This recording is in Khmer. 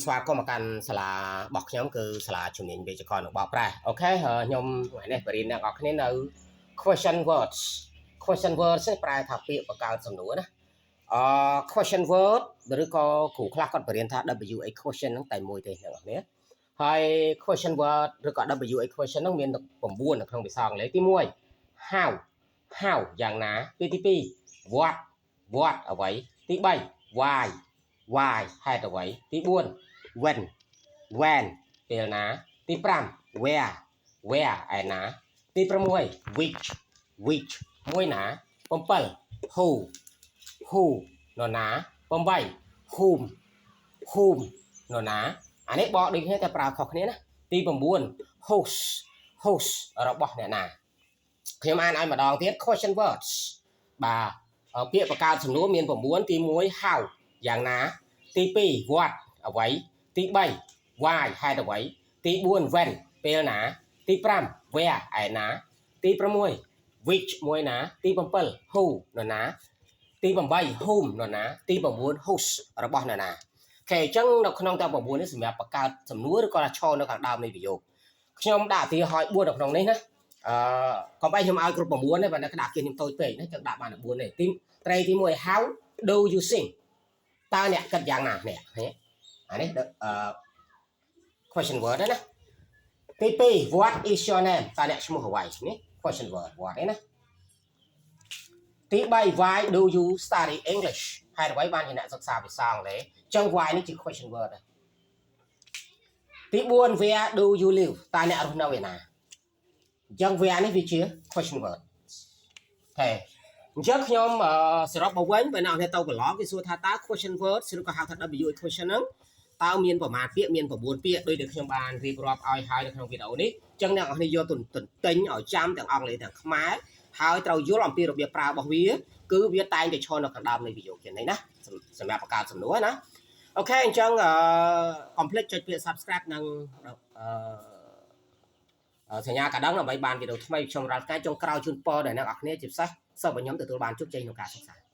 ស្វាគមន៍មកកាន់សាលារបស់ខ្ញុំគឺសាលាជំនាញវិជ្ជាកររបស់ប្រែអូខេខ្ញុំថ្ងៃនេះបរិញ្ញាអ្នកនរគ្នានៅ question words នេះប្រែថាពាក្យបង្កើតសំណួរណាquestion word ឬក៏គ្រូខ្លះគាត់បរិញ្ញាថា WA question ហ្នឹងតែមួយទេអ្នកនរគ្នាហើយ question word ឬក៏ WA question ហ្នឹងមាន9នៅក្នុងភាសាអង់គ្លេសទី1 how យ៉ាងណាទី2 what អ្វីទី3 why ហេតុអ្វីទី4 when ពេលណាទី5 where ឯណាទី6 which មួយណា7 who នរណា8 whom នរណាអានេះបកដូចគ្នាតែប្រើខុសគ្នាណាទី9 host របស់អ្នកណាខ្ញុំអានឲ្យម្ដងទៀត question words បាទពាក្យបង្កើតសំណួរមាន9ទី1 how យ៉ាងណាទី2 what អ្វីទី3 why ហេតុអ្វីទី4 when ពេលណាទី5 where ឯណាទី6 which មួយណាទី7 who នរណាទី8 whom នរណាទី9 whose របស់នរណាអូខេអញ្ចឹងនៅក្នុងទាំង9នេះសម្រាប់បង្កើតសំណួរឬក៏ឈរនៅខាងដើមនៃប្រយោគខ្ញុំដាក់ឧទាហរណ៍4នៅក្នុងនេះណាកុំឲ្យខ្ញុំឲ្យគ្រប់9ទេបើនៅក្តារគេខ្ញុំតូចពេកណាចឹងដាក់បាន4ទេទីត្រីទី1 how do you sing តើអ្នកគិតយ៉ាងណានេះអានេះquestion word ណាទី2 what is your name តើអ្នកឈ្មោះអ្វីនេះ question word what ឯណាទី3 why do you study English ហេតុអ្វីបានជាអ្នកសិក្សាភាសាអង់គ្លេសអញ្ចឹង why នេះជា question word ដែរទី4 where do you live តើអ្នករស់នៅឯណាអញ្ចឹង where នេះវាជា question word ហេអញ្ចឹងខ្ញុំសរុបមកវិញបើអ្នកនរទៅប្រឡងគេសួរថាតើ question word ឬក៏ហៅថា WA question ហ្នឹងតើមានប្រមាណពាក្យមាន9ពាក្យដោយដែលខ្ញុំបានរៀបរាប់ឲ្យហើយនៅក្នុងវីដេអូនេះអញ្ចឹងអ្នកនរយកទៅទិញឲ្យចាំទាំងអង់គ្លេសទាំងខ្មែរហើយត្រូវយល់អំពីរបៀបប្រើរបស់វាគឺវាតែងតែឈរនៅខាងដើមនៃវីដេអូជានេះណាសម្រាប់បង្កើតសំណួរណាអូខេអញ្ចឹងកុំភ្លេចចុចពាក្យ subscribe និងសញ្ញាកណ្ដឹងដើម្បីបានវីដេអូថ្មីខ្ញុំរាល់ថ្ងៃចុងក្រោយជូនពរដល់អ្នកនរគ្នាជាពិសេសសិស្សរបស់ខ្ញុំទទួលបានជោគជ័យក្នុងការសិក្សា